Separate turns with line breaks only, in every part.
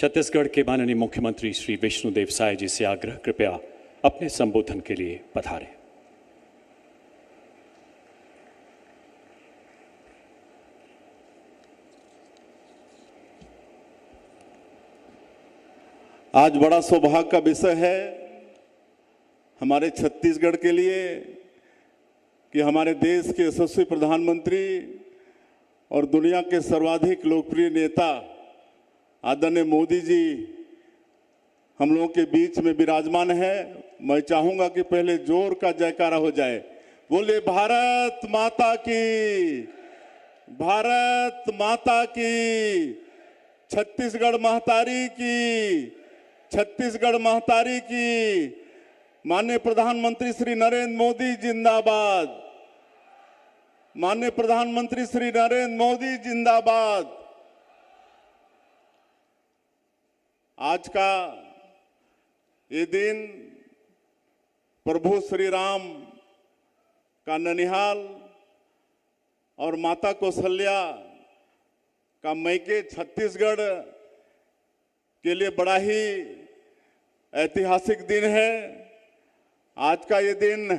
छत्तीसगढ़ के माननीय मुख्यमंत्री श्री विष्णुदेव साय जी से आग्रह, कृपया अपने संबोधन के लिए पधारें।
आज बड़ा सौभाग्य का विषय है हमारे छत्तीसगढ़ के लिए कि हमारे देश के यशस्वी प्रधानमंत्री और दुनिया के सर्वाधिक लोकप्रिय नेता आदरणीय मोदी जी हम लोगों के बीच में विराजमान है। मैं चाहूंगा कि पहले जोर का जयकारा हो जाए। बोले भारत माता की, भारत माता की, छत्तीसगढ़ महतारी की, छत्तीसगढ़ महतारी की। माननीय प्रधानमंत्री श्री नरेंद्र मोदी जिंदाबाद, माननीय प्रधानमंत्री श्री नरेंद्र मोदी जिंदाबाद। आज का ये दिन प्रभु श्री राम का ननिहाल और माता कौशल्या का मैके छत्तीसगढ़ के लिए बड़ा ही ऐतिहासिक दिन है। आज का ये दिन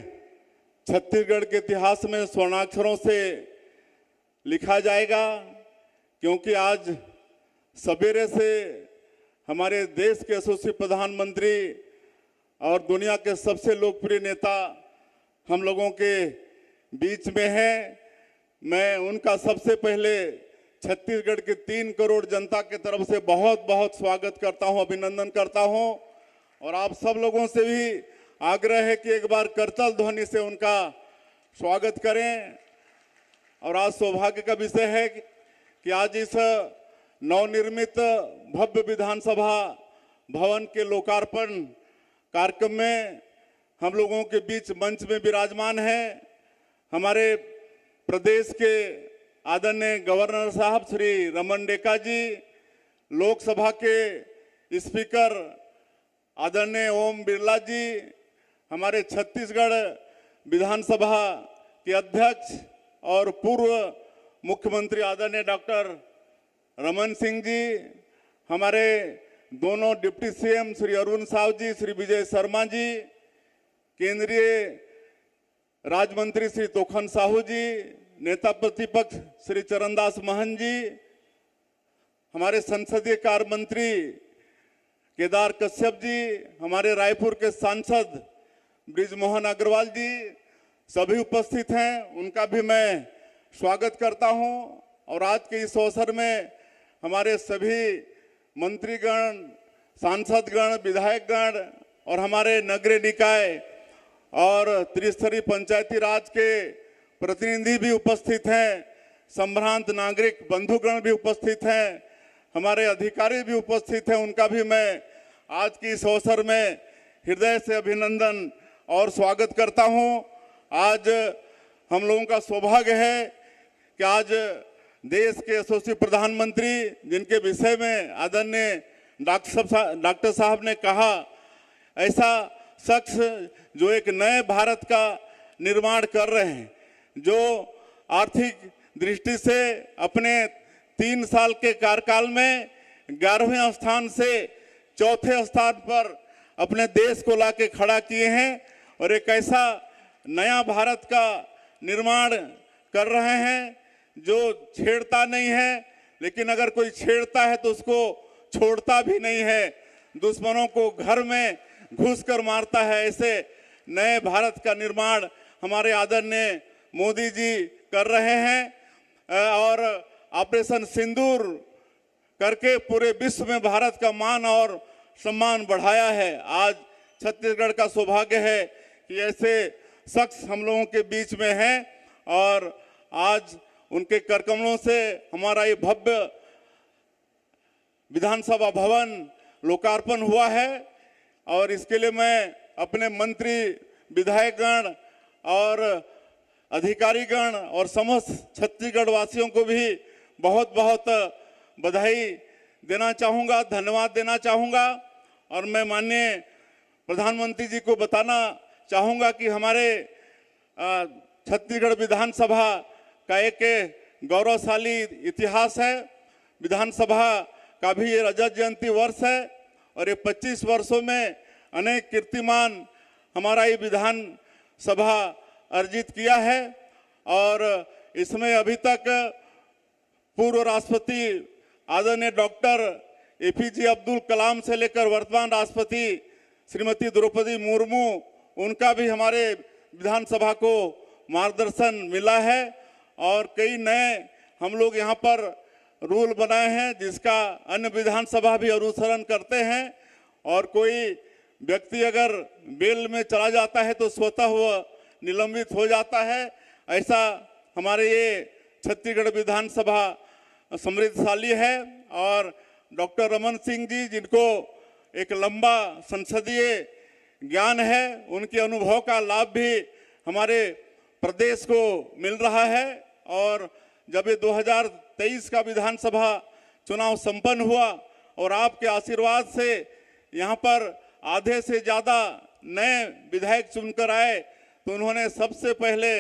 छत्तीसगढ़ के इतिहास में स्वर्णाक्षरों से लिखा जाएगा, क्योंकि आज सवेरे से हमारे देश के यशस्वी प्रधानमंत्री और दुनिया के सबसे लोकप्रिय नेता हम लोगों के बीच में हैं। मैं उनका सबसे पहले छत्तीसगढ़ के 3 करोड़ जनता के तरफ से बहुत बहुत स्वागत करता हूं, अभिनंदन करता हूं। और आप सब लोगों से भी आग्रह है कि एक बार करताल ध्वनि से उनका स्वागत करें। और आज सौभाग्य का विषय है कि आज इस नवनिर्मित भव्य विधानसभा भवन के लोकार्पण कार्यक्रम में हम लोगों के बीच मंच में विराजमान है हमारे प्रदेश के आदरणीय गवर्नर साहब श्री रमन डेका जी, लोकसभा के स्पीकर आदरणीय ओम बिरला जी, हमारे छत्तीसगढ़ विधानसभा के अध्यक्ष और पूर्व मुख्यमंत्री आदरणीय डॉक्टर रमन सिंह जी, हमारे दोनों डिप्टी सीएम श्री अरुण साव जी, श्री विजय शर्मा जी, केंद्रीय राज्य मंत्री श्री तोखन साहू जी, नेता प्रतिपक्ष श्री चरणदास महंत जी, हमारे संसदीय कार्य मंत्री केदार कश्यप जी, हमारे रायपुर के सांसद ब्रिजमोहन अग्रवाल जी, सभी उपस्थित हैं, उनका भी मैं स्वागत करता हूं। और आज के इस अवसर में हमारे सभी मंत्रीगण, सांसदगण, विधायकगण और हमारे नगरीय निकाय और त्रिस्तरीय पंचायती राज के प्रतिनिधि भी उपस्थित हैं, संभ्रांत नागरिक बंधुगण भी उपस्थित हैं, हमारे अधिकारी भी उपस्थित हैं। उनका भी मैं आज की इस अवसर में हृदय से अभिनंदन और स्वागत करता हूं। आज हम लोगों का सौभाग्य है कि आज देश के यशस्वी प्रधानमंत्री, जिनके विषय में आदरणीय डॉक्टर साहब ने कहा, ऐसा शख्स जो एक नए भारत का निर्माण कर रहे हैं, जो आर्थिक दृष्टि से अपने 3 साल के कार्यकाल में 11वें स्थान से 4थे स्थान पर अपने देश को लाके खड़ा किए हैं और एक ऐसा नया भारत का निर्माण कर रहे हैं जो छेड़ता नहीं है, लेकिन अगर कोई छेड़ता है तो उसको छोड़ता भी नहीं है, दुश्मनों को घर में घुसकर मारता है। ऐसे नए भारत का निर्माण हमारे आदरणीय मोदी जी कर रहे हैं और ऑपरेशन सिंदूर करके पूरे विश्व में भारत का मान और सम्मान बढ़ाया है। आज छत्तीसगढ़ का सौभाग्य है कि ऐसे शख्स हम लोगों के बीच में हैं और आज उनके करकमलों से हमारा ये भव्य विधानसभा भवन लोकार्पण हुआ है। और इसके लिए मैं अपने मंत्री, विधायकगण और अधिकारीगण और समस्त छत्तीसगढ़ वासियों को भी बहुत बहुत बधाई देना चाहूँगा, धन्यवाद देना चाहूँगा। और मैं माननीय प्रधानमंत्री जी को बताना चाहूँगा कि हमारे छत्तीसगढ़ विधानसभा का एक गौरवशाली इतिहास है। विधानसभा का भी ये रजत जयंती वर्ष है और ये 25 वर्षों में अनेक कीर्तिमान हमारा ये विधान सभा अर्जित किया है। और इसमें अभी तक पूर्व राष्ट्रपति आदरणीय डॉक्टर एपीजे अब्दुल कलाम से लेकर वर्तमान राष्ट्रपति श्रीमती द्रौपदी मुर्मू, उनका भी हमारे विधानसभा को मार्गदर्शन मिला है। और कई नए हम लोग यहाँ पर रूल बनाए हैं जिसका अन्य विधानसभा भी अनुसरण करते हैं। और कोई व्यक्ति अगर बेल में चला जाता है तो स्वतः वह निलंबित हो जाता है। ऐसा हमारे ये छत्तीसगढ़ विधानसभा समृद्धशाली है। और डॉक्टर रमन सिंह जी, जिनको एक लंबा संसदीय ज्ञान है, उनके अनुभव का लाभ भी हमारे प्रदेश को मिल रहा है। और जब ये 2023 का विधानसभा चुनाव संपन्न हुआ और आपके आशीर्वाद से यहाँ पर आधे से ज़्यादा नए विधायक चुनकर आए, तो उन्होंने सबसे पहले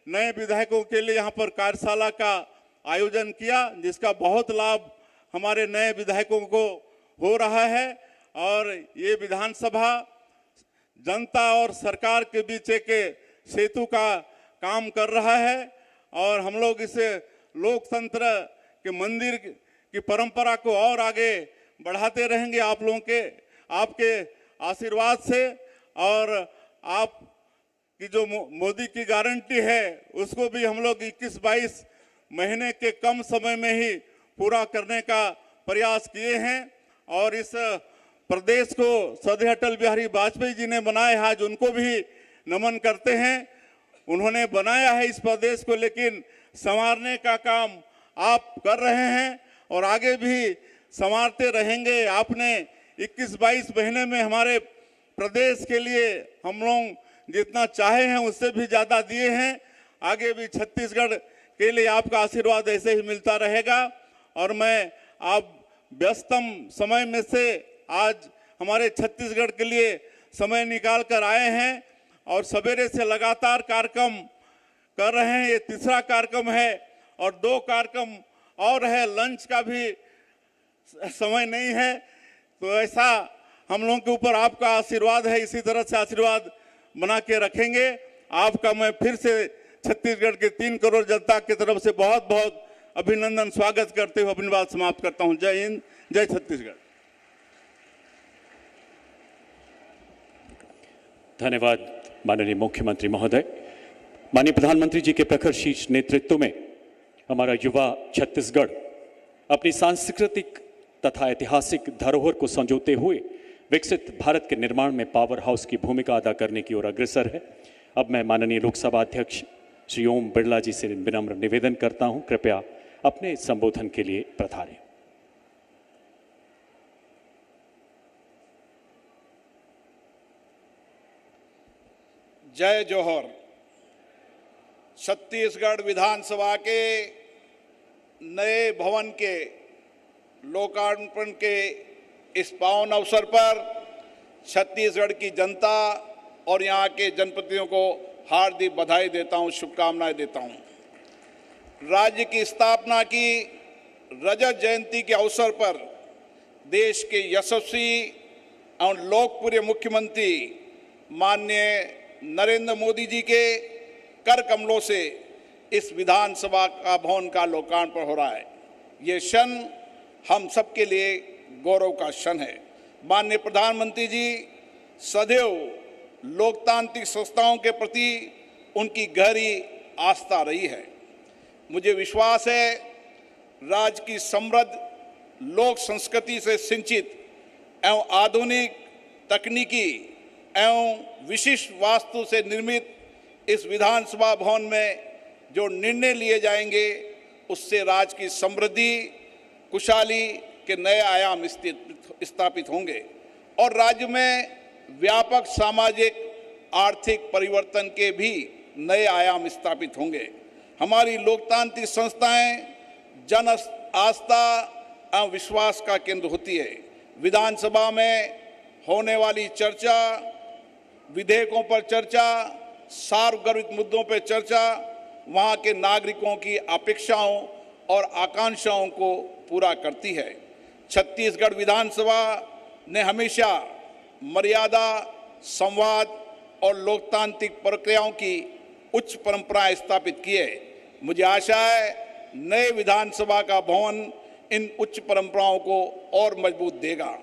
नए विधायकों के लिए यहाँ पर कार्यशाला का आयोजन किया, जिसका बहुत लाभ हमारे नए विधायकों को हो रहा है। और ये विधानसभा जनता और सरकार के बीच एक सेतु का काम कर रहा है। और हम लोग इसे लोकतंत्र के मंदिर की परंपरा को और आगे बढ़ाते रहेंगे आप लोगों के, आपके आशीर्वाद से। और आप की जो मोदी की गारंटी है उसको भी हम लोग 21-22 महीने के कम समय में ही पूरा करने का प्रयास किए हैं। और इस प्रदेश को श्रद्धेय अटल बिहारी वाजपेयी जी ने बनाया है, आज उनको भी नमन करते हैं। उन्होंने बनाया है इस प्रदेश को, लेकिन संवारने का काम आप कर रहे हैं और आगे भी संवारते रहेंगे। आपने 21-22 महीने में हमारे प्रदेश के लिए हम लोग जितना चाहे हैं उससे भी ज़्यादा दिए हैं। आगे भी छत्तीसगढ़ के लिए आपका आशीर्वाद ऐसे ही मिलता रहेगा। और मैं आप व्यस्तम समय में से आज हमारे छत्तीसगढ़ के लिए समय निकाल कर आए हैं और सवेरे से लगातार कार्यक्रम कर रहे हैं। ये तीसरा कार्यक्रम है और 2 कार्यक्रम और है, लंच का भी समय नहीं है। तो ऐसा हम लोगों के ऊपर आपका आशीर्वाद है, इसी तरह से आशीर्वाद बना के रखेंगे। आपका मैं फिर से छत्तीसगढ़ के 3 करोड़ जनता की तरफ से बहुत बहुत अभिनंदन स्वागत करते हुए अपनी बात समाप्त करता हूं। जय हिंद, जय छत्तीसगढ़।
धन्यवाद माननीय मुख्यमंत्री महोदय। माननीय प्रधानमंत्री जी के प्रखर शीर्ष नेतृत्व में हमारा युवा छत्तीसगढ़ अपनी सांस्कृतिक तथा ऐतिहासिक धरोहर को संजोते हुए विकसित भारत के निर्माण में पावर हाउस की भूमिका अदा करने की ओर अग्रसर है। अब मैं माननीय लोकसभा अध्यक्ष श्री ओम बिरला जी से विनम्र निवेदन करता हूं, कृपया अपने संबोधन के लिए पधारें।
जय जोहर। छत्तीसगढ़ विधानसभा के नए भवन के लोकार्पण के इस पावन अवसर पर छत्तीसगढ़ की जनता और यहाँ के जनप्रतिनिधियों को हार्दिक बधाई देता हूँ, शुभकामनाएं देता हूँ। राज्य की स्थापना की रजत जयंती के अवसर पर देश के यशस्वी और लोकप्रिय मुख्यमंत्री माननीय नरेंद्र मोदी जी के कर कमलों से इस विधानसभा का भवन का लोकार्पण हो रहा है। ये क्षण हम सबके लिए गौरव का क्षण है। माननीय प्रधानमंत्री जी सदैव लोकतांत्रिक संस्थाओं के प्रति उनकी गहरी आस्था रही है। मुझे विश्वास है राज्य की समृद्ध लोक संस्कृति से सिंचित एवं आधुनिक तकनीकी एवं विशिष्ट वास्तु से निर्मित इस विधानसभा भवन में जो निर्णय लिए जाएंगे उससे राज्य की समृद्धि खुशहाली के नए आयाम स्थापित होंगे और राज्य में व्यापक सामाजिक आर्थिक परिवर्तन के भी नए आयाम स्थापित होंगे। हमारी लोकतांत्रिक संस्थाएं जन आस्था एवं विश्वास का केंद्र होती है। विधानसभा में होने वाली चर्चा, विधेयकों पर चर्चा, सार्वजनिक मुद्दों पर चर्चा वहाँ के नागरिकों की अपेक्षाओं और आकांक्षाओं को पूरा करती है। छत्तीसगढ़ विधानसभा ने हमेशा मर्यादा, संवाद और लोकतांत्रिक प्रक्रियाओं की उच्च परंपराएं स्थापित की है। मुझे आशा है नए विधानसभा का भवन इन उच्च परंपराओं को और मजबूत देगा।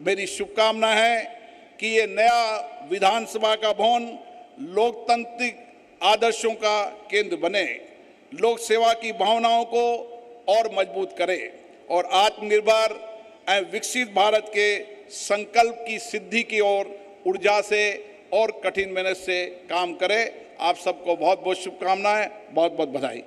मेरी शुभकामना है कि ये नया विधानसभा का भवन लोकतांत्रिक आदर्शों का केंद्र बने, लोक सेवा की भावनाओं को और मजबूत करे और आत्मनिर्भर एवं विकसित भारत के संकल्प की सिद्धि की ओर ऊर्जा से और कठिन मेहनत से काम करे। आप सबको बहुत बहुत शुभकामनाएं, बहुत बहुत बधाई।